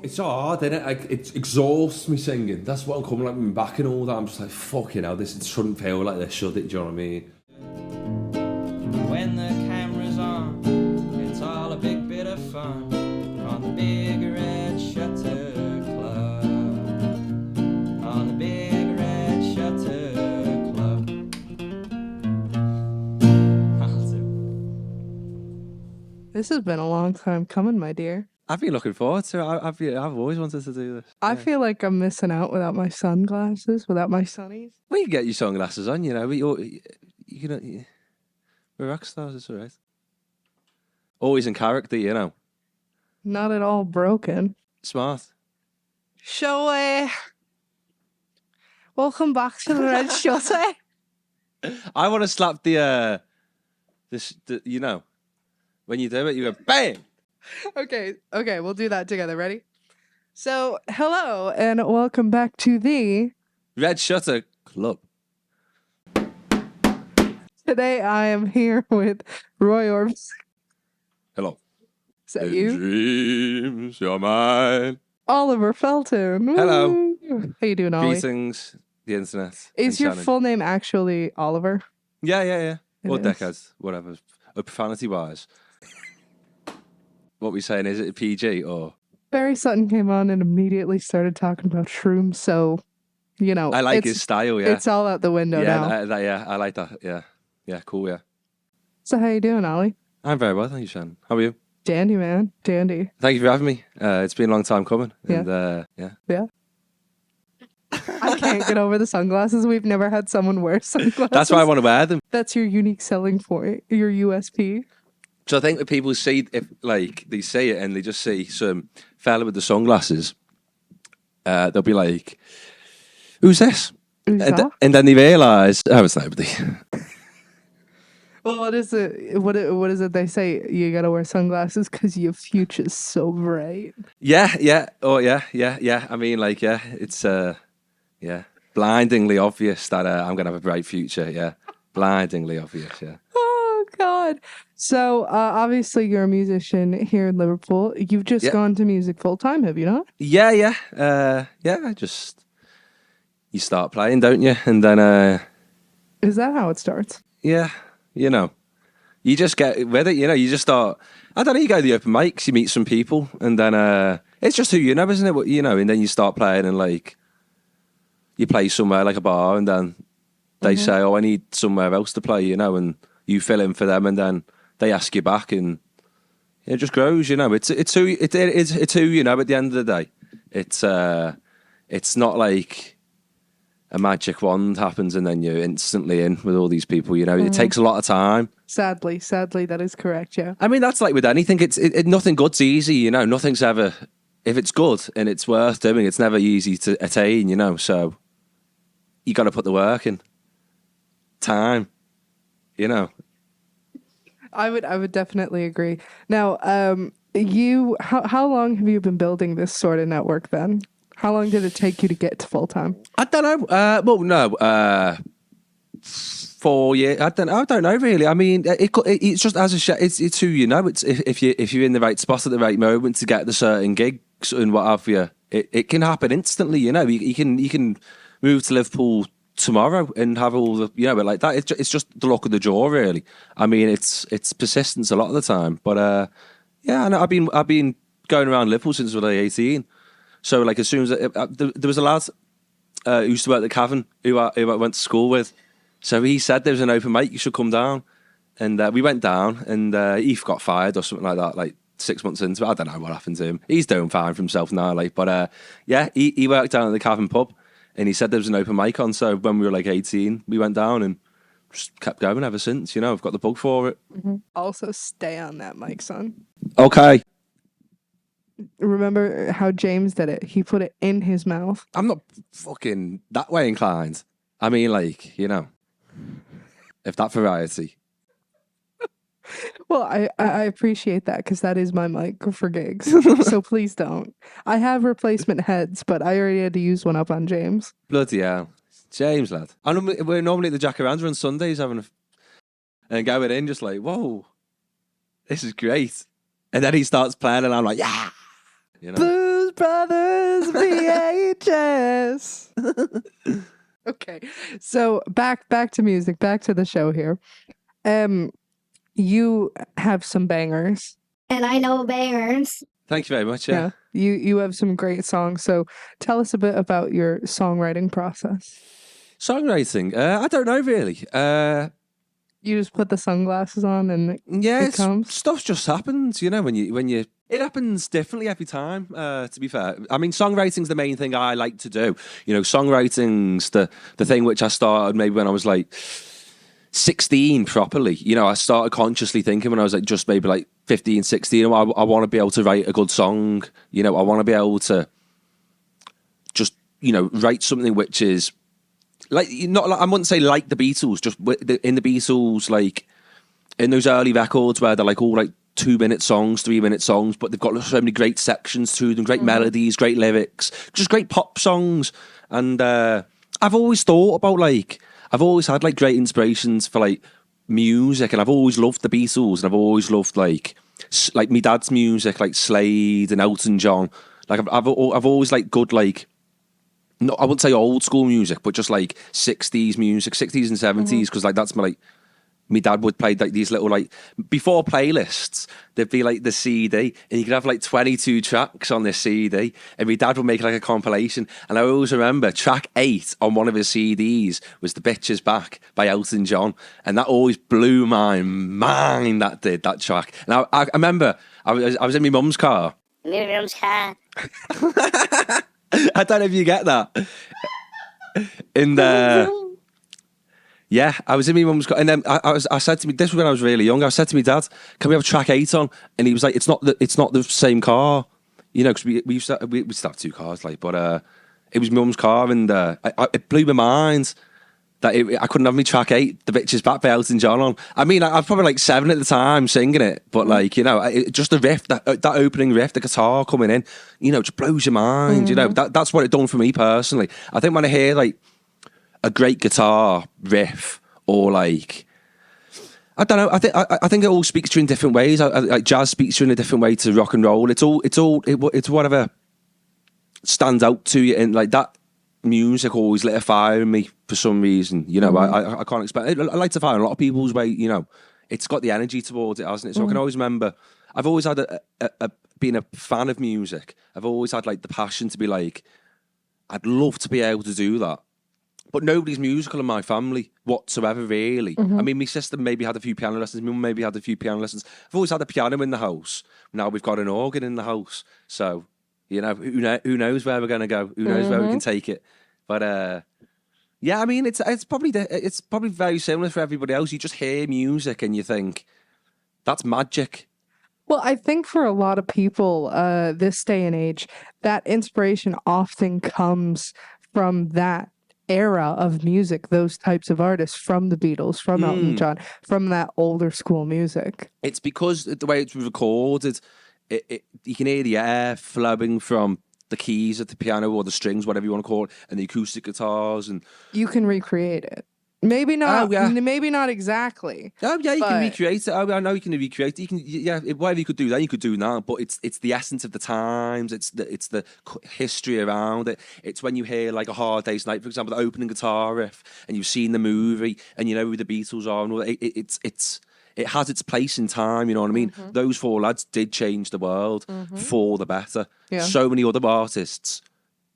It's hard, isn't it? Like, it exhausts me singing. That's what I'm coming like, me back and all that. I'm just like, fucking hell, this it shouldn't feel like this, should it? Do you know what I mean? When the camera's on, it's all a big bit of fun on the big red shutter club. On the big red shutter club. This has been a long time coming, my dear. I've been looking forward to it. I've always wanted to do this. I feel like I'm missing out without my sunglasses, without my sunnies. Well, you can get your sunglasses on, you know. We're rock stars, it's all right. Always in character, you know. Not at all broken. Smart. So, welcome back to the Red Shutter. I want to slap the you know, when you do it, you go bang. Okay, we'll do that together. Ready? So, hello and welcome back to the Red Shutter Club. Today I am here with Roy Orbs. Hello. Is that you? Dreams, you're mine. Oliver Felton. Hello. Woo. How you doing, Ollie? Greetings, the internet. Is and your Shannon. full name actually Oliver? Yeah. Or It is. decades, whatever. Profanity wise. What we saying, is it a PG or? Barry Sutton came on and immediately started talking about shrooms, so, you know. I like it's, his style, yeah. It's all out the window now. Yeah, I like that, yeah. Yeah, cool, yeah. So how you doing, Ollie? I'm very well, thank you, Shannon. How are you? Dandy, man. Dandy. Thank you for having me. It's been a long time coming. Yeah. And, Yeah. I can't get over the sunglasses. We've never had someone wear sunglasses. That's why I want to wear them. That's your unique selling point, your USP. So I think that people see, if like they see it and they just see some fella with the sunglasses, they'll be like, "Who's this?" Who's that? And then they realise, oh, it's nobody. Well, what is it? What is it they say? You gotta wear sunglasses because your future's so bright. Yeah. Oh, yeah. I mean, like, yeah, it's blindingly obvious that I'm gonna have a bright future. Yeah, blindingly obvious. Yeah. Oh God! So obviously you're a musician here in Liverpool. You've just gone to music full time, have you not? Yeah. Just you start playing, don't you? And then Is that how it starts? yeah, you know, you just get with it. You know, you just start. I don't know. You go to the open mics, you meet some people, and then it's just who you know, isn't it? What you know, and then you start playing, and like you play somewhere like a bar, and then they say, "Oh, I need somewhere else to play," you know, and you fill in for them, and then they ask you back, and it just grows. You know, it's who it's who you know. At the end of the day, it's not like a magic wand happens and then you're instantly in with all these people. You know, it takes a lot of time. Sadly, that is correct. Yeah. I mean, that's like with anything. Nothing good's easy. You know, nothing's ever. If it's good and it's worth doing, it's never easy to attain. You know, so you got to put the work in. Time. You know. I would definitely agree. Now, how long have you been building this sort of network then? How long did it take you to get to full time? I don't know. 4 years. I don't know really. I mean, it's just as it's who you know. It's if you're in the right spot at the right moment to get the certain gigs and what have you. It can happen instantly. You know, you can move to Liverpool tomorrow and have all the but like that. It's just the luck of the draw, really. I mean, it's persistence a lot of the time. But yeah, and I've been going around Liverpool since I was like 18. So like as soon as there was a lad who used to work at the Cavern who I went to school with. So he said there was an open mic, you should come down. And we went down and he got fired or something like that, like 6 months into it. I don't know what happened to him. He's doing fine for himself now. Like, but yeah, he worked down at the Cavern pub and he said there was an open mic on. So when we were like 18, we went down and just kept going ever since. You know, I've got the bug for it. Mm-hmm. Also, stay on that mic, son. Okay. Remember how James did it? He put it in his mouth. I'm not fucking that way inclined. I mean, like, you know, if that variety. Well, I appreciate that because that is my mic for gigs. So please don't. I have replacement heads, but I already had to use one up on James. Bloody hell. James, lad. We're normally at the Jacaranda on Sundays and going in just like, whoa, this is great. And then he starts playing and I'm like, yeah. You know? Blues Brothers VHS. Okay, so back to music, back to the show here. You have some bangers. And I know bangers. Thank you very much. Yeah. You have some great songs. So tell us a bit about your songwriting process. Songwriting. I don't know really. You just put the sunglasses on and it comes. Stuff just happens, when you it happens differently every time, to be fair. I mean, songwriting's the main thing I like to do. Songwriting's the thing which I started maybe when I was like 16 properly. I started consciously thinking when I was like just maybe like 15, 16, I want to be able to write a good song. I want to be able to just, write something which is like, I wouldn't say like the Beatles, just in the Beatles, like in those early records where they're like all like 2-minute songs, 3-minute songs, but they've got so many great sections to them, great melodies, great lyrics, just great pop songs. And I've always thought about I've always had like great inspirations for like music, and I've always loved the Beatles, and I've always loved like my dad's music, like Slade and Elton John. Like I've always like good like. No, I wouldn't say old school music, but just like 60s music, 60s and 70s, because like that's my dad would play like these little like before playlists. There'd be like the CD, and you could have like 22 tracks on this CD, and my dad would make like a compilation. And I always remember track 8 on one of his CDs was "The Bitch Is Back" by Elton John, and that always blew my mind. That track, and I remember I was in my mum's car. My mum's car. I don't know if you get that. Yeah, I was in my mum's car, and then I said to me, this was when I was really young. I said to my dad, "Can we have track 8 on?" And he was like, "It's not the same car, because we used to have 2 cars, like, but it was my mum's car, and it blew my mind that I couldn't have me track 8, "The Bitch Is Back" by Elton John on. I mean, I was probably like 7 at the time singing it, but like, just the riff, that opening riff, the guitar coming in, just blows your mind. That's what it done for me personally. I think when I hear like a great guitar riff, or like, I don't know, I think it all speaks to you in different ways. Like jazz speaks to you in a different way to rock and roll. It's whatever stands out to you, and like that music always lit a fire in me for some reason. I can't explain it. I like to fire in a lot of people's way. It's got the energy towards it, hasn't it? So I can always remember, I've always had being a fan of music, I've always had like the passion to be like, I'd love to be able to do that, but nobody's musical in my family whatsoever, really. I mean, my sister maybe had a few piano lessons, my mum maybe had a few piano lessons. I've always had a piano in the house. Now we've got an organ in the house, so who knows where we're going to go? Who knows where we can take it? But yeah, I mean, it's probably very similar for everybody else. You just hear music and you think that's magic. Well, I think for a lot of people, this day and age, that inspiration often comes from that era of music, those types of artists, from the Beatles, from Elton John, from that older school music. It's because the way it's recorded, you can hear the air flowing from the keys at the piano, or the strings, whatever you want to call it, and the acoustic guitars, and you can recreate it. Maybe not. Maybe not exactly. Oh yeah, you can recreate it. I know you can recreate it. You can, whatever you could do then, you could do now. But it's the essence of the times. It's the history around it. It's when you hear like A Hard Day's Night, for example, the opening guitar riff, and you've seen the movie, and you know who the Beatles are, and all that. It has its place in time. You know what I mean? Those 4 lads did change the world for the better. Yeah. So many other artists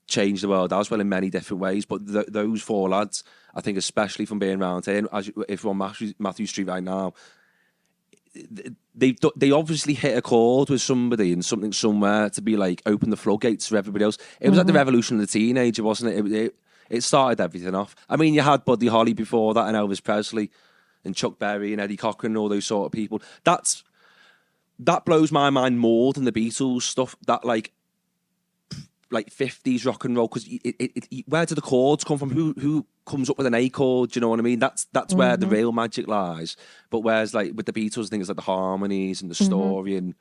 changed the world as well in many different ways, but those 4 lads, I think, especially from being around here, if we're on Matthew Street right now, they obviously hit a chord with somebody and something somewhere to be like open the floodgates for everybody else. It was like the revolution of the teenager, wasn't it? It started everything off. I mean, you had Buddy Holly before that, and Elvis Presley, and Chuck Berry, and Eddie Cochran, and all those sort of people. That blows my mind more than the Beatles stuff. That like 50s rock and roll, because where do the chords come from? Who comes up with an A chord? Do you know what I mean? That's where the real magic lies. But whereas like with the Beatles, things like the harmonies and the story and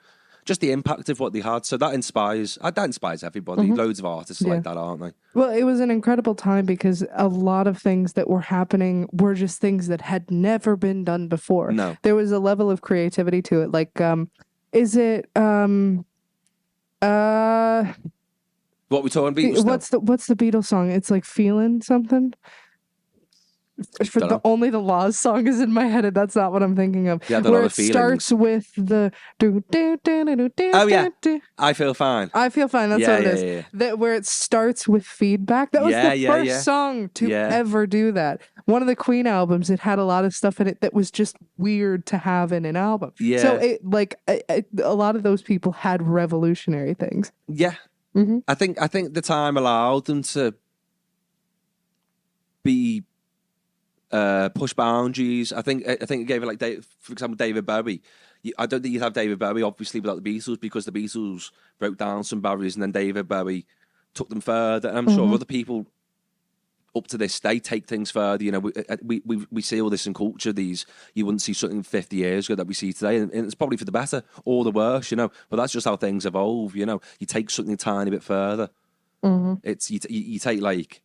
just the impact of what they had. So that inspires everybody. Loads of artists like that, aren't they? Well, it was an incredible time because a lot of things that were happening were just things that had never been done before. No. There was a level of creativity to it. Like, is it What we talking Beatles? What's the Beatles song? It's like feeling something. For Dunno. only the Laws song is in my head, and that's not what I'm thinking of. Yeah, I don't know where the it feelings. starts with the Oh yeah, I feel fine. I feel fine. That's Yeah, what it yeah, is. yeah. That where it starts with feedback. That was Yeah, the yeah, first yeah. song to Yeah. ever do that. One of the Queen albums, it had a lot of stuff in it that was just weird to have in an album. Yeah. So it like a lot of those people had revolutionary things. Yeah, Mhm. I think the time allowed them to be push boundaries. I think it gave it like for example David Bowie. I don't think you'd have David Bowie obviously without the Beatles, because the Beatles broke down some barriers and then David Bowie took them further. And I'm sure other people up to this day take things further. You know, we see all this in culture. These you wouldn't see something 50 years ago that we see today, and it's probably for the better or the worse. You know, but that's just how things evolve. You know, you take something a tiny bit further. It's you take like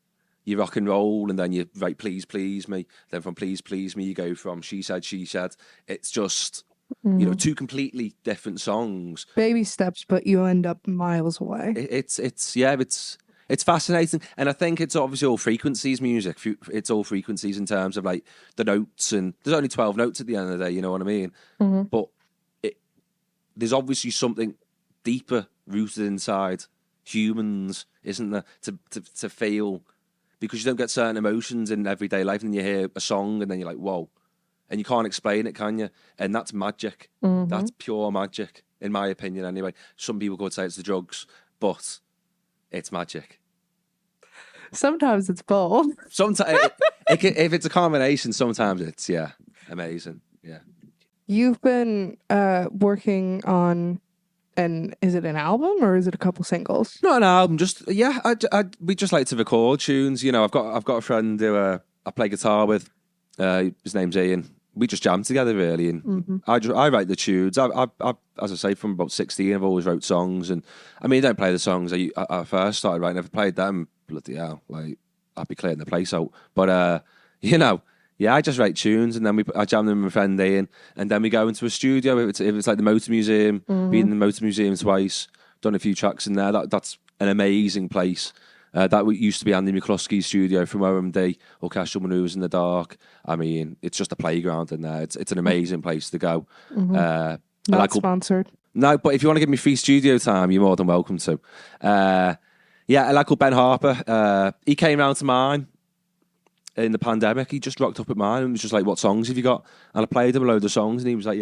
you rock and roll, and then you write please please me. Then from please please me, you go from she said. It's just you know, two completely different songs. Baby steps, but you end up miles away. It's fascinating, and I think it's obviously all frequencies music. It's all frequencies in terms of like the notes, and there's only 12 notes at the end of the day. You know what I mean? But there's obviously something deeper rooted inside humans, isn't there? To feel, because you don't get certain emotions in everyday life, and you hear a song, and then you're like, whoa. And you can't explain it, can you? And that's magic. That's pure magic, in my opinion, anyway. Some people could say it's the drugs, but it's magic. Sometimes it's both. Sometimes, if it's a combination, sometimes it's, amazing. Yeah. You've been working on, and is it an album or is it a couple singles? Not an album, just, we just like to record tunes. You know, I've got a friend who I play guitar with. His name's Ian. We just jam together, really, and I write the tunes. I as I say, from about 16, I've always wrote songs, and I mean, I don't play the songs I first started writing. I've played them, bloody hell, like I'd be clearing the place out. But you know, I just write tunes, and then I jam them with my friend Ian, and then we go into a studio. If it's like the Motor Museum, been in the Motor Museum twice, done a few tracks in there. That's an amazing place. That used to be Andy McCluskey's studio from OMD, Orchestral Manoeuvres in the Dark. I mean, it's just a playground in there. It's an amazing place to go. Not sponsored. No, but if you want to give me free studio time, you're more than welcome to. A lad called Ben Harper. He came round to mine in the pandemic. He just rocked up at mine and was just like, what songs have you got? And I played him a load of songs, and he was like,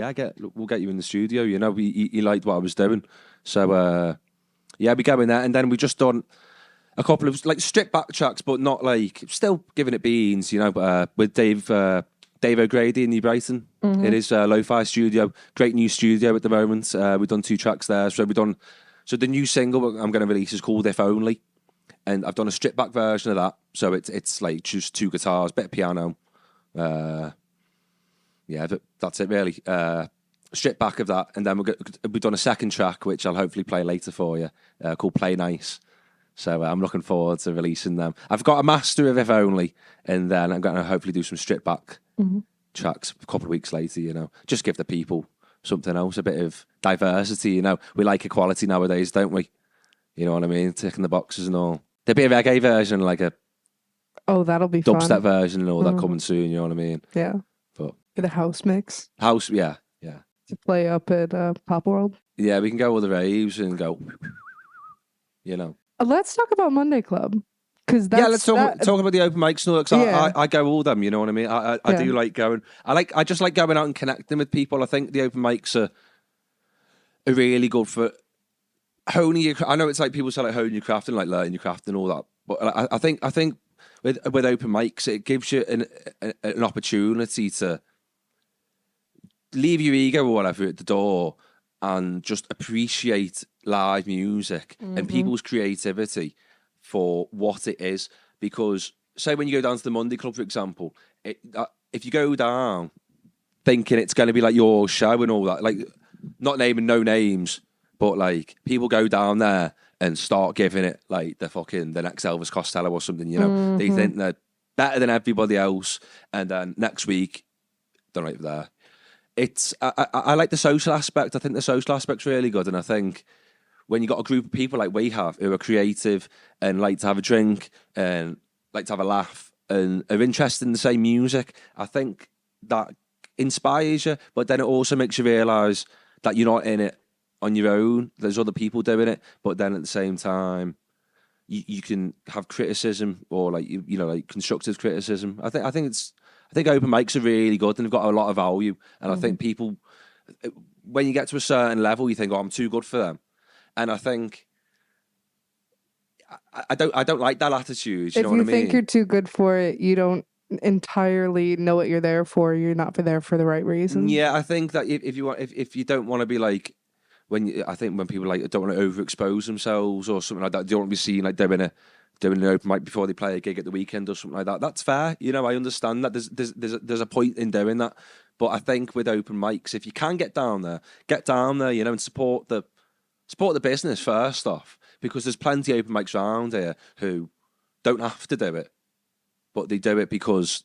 we'll get you in the studio. You know, he liked what I was doing. So, we go in there, and then we just done a couple of like stripped back tracks, but not like still giving it beans, you know. But with Dave O'Grady in New Brighton, it is Lo-Fi Studio, great new studio at the moment. We've done 2 tracks there, so the new single I'm going to release is called If Only, and I've done a stripped back version of that. So it's like just 2 guitars, bit of piano, that's it really. Stripped back of that, and then we've done a second track which I'll hopefully play later for you, called Play Nice. So I'm looking forward to releasing them. I've got a master of If Only, and then I'm going to hopefully do some stripped back tracks a couple of weeks later, you know. Just give the people something else, a bit of diversity, you know. We like equality nowadays, don't we? You know what I mean? Ticking the boxes and all. There'll be a reggae version, like a that'll be dubstep fun. version and all that coming soon, you know what I mean? Yeah. But Get a house mix yeah. to play up at Pop World. Yeah, we can go all the raves and go, you know. Let's talk about Monday Club. Let's talk about the open mics and all that. 'Cause I go all them, you know what I mean? I do like going. I just like going out and connecting with people. I think the open mics are really good for honing your. I know it's like people say like honing your craft and like learning your craft and all that, but I think with open mics it gives you an opportunity to leave your ego or whatever at the door and just appreciate live music and people's creativity for what it is. Because say when you go down to the Monday Club, for example, if you go down thinking it's going to be like your show and all that, like not naming no names, but like people go down there and start giving it like the next Elvis Costello or something, you know. They think they're better than everybody else, and then next week they're right there. I like the social aspect. I think the social aspect's really good, and I think when you got a group of people like we have who are creative and like to have a drink and like to have a laugh and are interested in the same music, I think that inspires you, but then it also makes you realise that you're not in it on your own. There's other people doing it, but then at the same time, you can have criticism or like you know like constructive criticism. I think open mics are really good and they've got a lot of value. And I think people, when you get to a certain level, you think, "Oh, I'm too good for them," and I think I don't like that attitude. You know what I mean? If you think you're too good for it, you don't entirely know what you're there for. You're not there for the right reason. Yeah, I think that if you don't want to be like I think when people like don't want to overexpose themselves or something like that, they don't want to be seen like doing an open mic before they play a gig at the weekend or something like that. That's fair, you know. I understand that there's a point in doing that, but I think with open mics, if you can get down there, you know, and support the business first off, because there's plenty of open mics around here who don't have to do it, but they do it because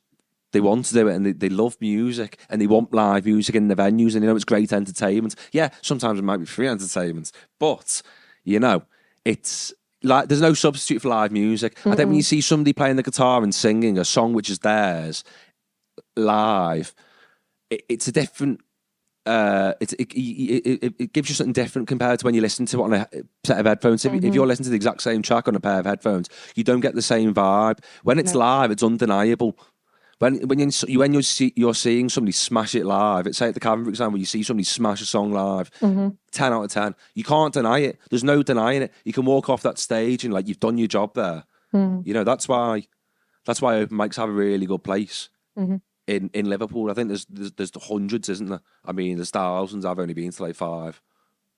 they want to do it and they love music and they want live music in the venues and you know it's great entertainment. Yeah, sometimes it might be free entertainment, but you know, it's like there's no substitute for live music. I think when you see somebody playing the guitar and singing a song which is theirs live, it's a different. It gives you something different compared to when you listen to it on a set of headphones. If you're listening to the exact same track on a pair of headphones, you don't get the same vibe. When it's live, it's undeniable. When you're seeing somebody smash it live, it's say at the Cavern, for example, you see somebody smash a song live, 10 out of 10. You can't deny it. There's no denying it. You can walk off that stage and like you've done your job there. You know, that's why open mics have a really good place in Liverpool. I think there's hundreds, isn't there? I mean, there's thousands. I've only been to like 5,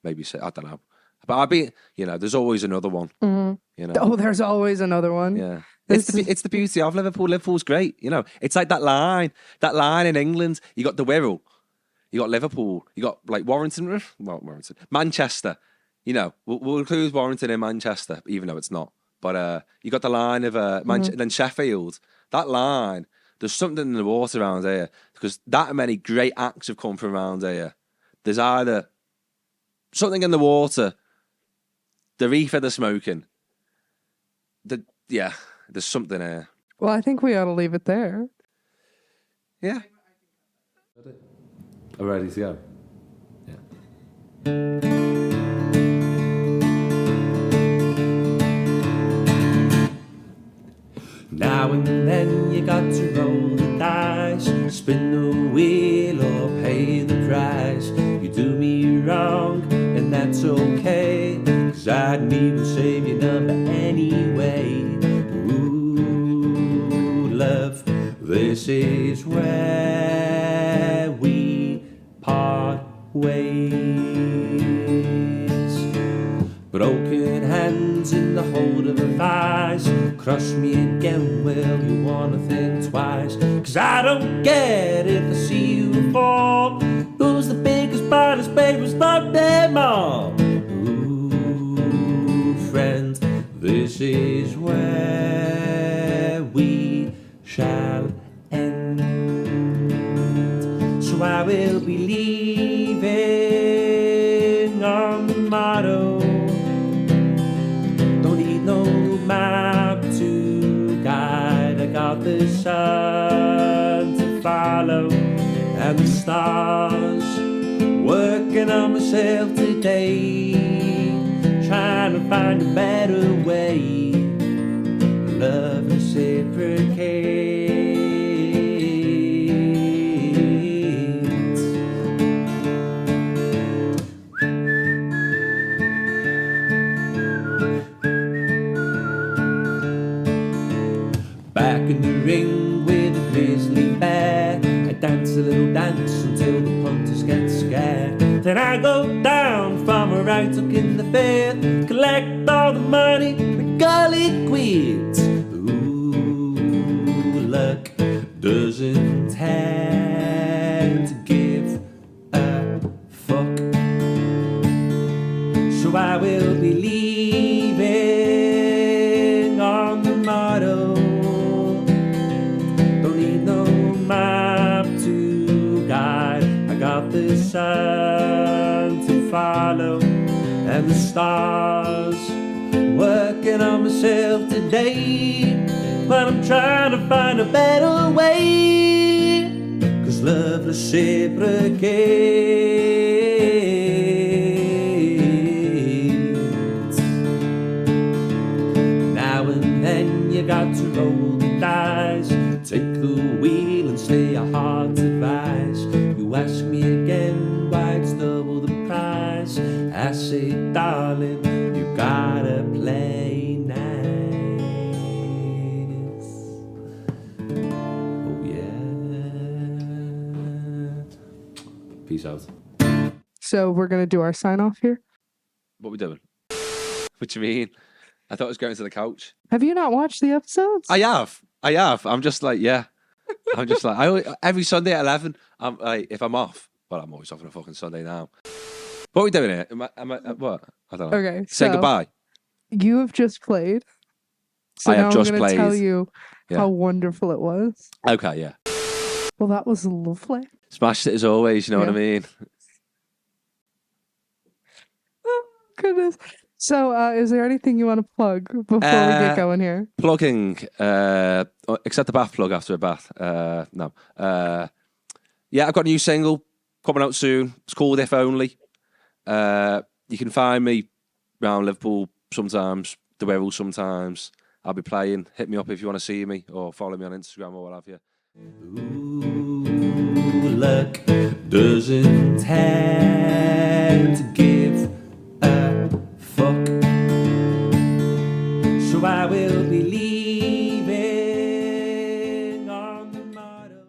maybe 6. I don't know. But I've been, you know, there's always another one. You know. Oh, there's always another one. Yeah. It's the beauty of Liverpool. Liverpool's great, you know. It's like that line in England. You got the Wirral, you got Liverpool, you got like Warrington, Manchester. You know, we'll include Warrington in Manchester, even though it's not. But you got the line of then Sheffield. That line, there's something in the water around here because that many great acts have come from around here. There's either something in the water, the reefer they're smoking, there's something here. Well, I think we ought to leave it there. Yeah. Are we ready to go? Yeah. Now and then you got to roll the dice, spin the wheel or pay the price. You do me wrong and that's okay, 'cause I'd even save your number anyway. Ooh, love, this is where we part ways. Broken hands in the hold of a vice. Cross me again, well, you wanna think twice. 'Cause I don't get if I see you fall. Who's the biggest, baddest, baby, stop them all. Ooh, friend, this is where we shall end. So I will be leaving on the motto. No map to guide. I got the sun to follow and the stars. Working on myself today, trying to find a better way. Love reciprocate. Back in the ring with a grizzly bear, I dance a little dance until the punters get scared. Then I go down from where I took in the fair, collect all the money, we call it quits. Ooh, luck doesn't tend to give a fuck. So I will be leaving on the motto. Map to guide. I got the sun to follow and the stars. Working on myself today, but I'm trying to find a better way. 'Cause love reciprocates. Now and then you got to roll the dice, take the wheel and stay a hard advice. You ask me again why it's double the price. I say, darling, you gotta play nice. Oh yeah. Peace out. So we're gonna do our sign off here. What we doing? What do you mean? I thought I was going to the couch. Have you not watched the episodes? I have. I'm just like, yeah. I'm just like, every Sunday at 11, I'm like, if I'm off, well, I'm always off on a fucking Sunday now. What are we doing here? Am I what? I don't know. Okay. Say so goodbye. You have just played. So I have now just I'm gonna tell played. you Yeah. how wonderful it was. Okay, yeah. Well, that was lovely. Smashed it as always, you know what I mean? Oh, goodness. So, is there anything you want to plug before we get going here? Plugging, except the bath plug after a bath. No. Yeah, I've got a new single coming out soon. It's called If Only. You can find me around Liverpool sometimes, the Wirral sometimes. I'll be playing. Hit me up if you want to see me or follow me on Instagram or what have you. Ooh, luck doesn't have to give a fuck. So I will be leaving on the motto.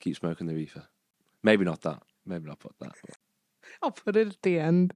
Keep smoking the reefer. Maybe not that. Maybe not put that. I'll put it at the end.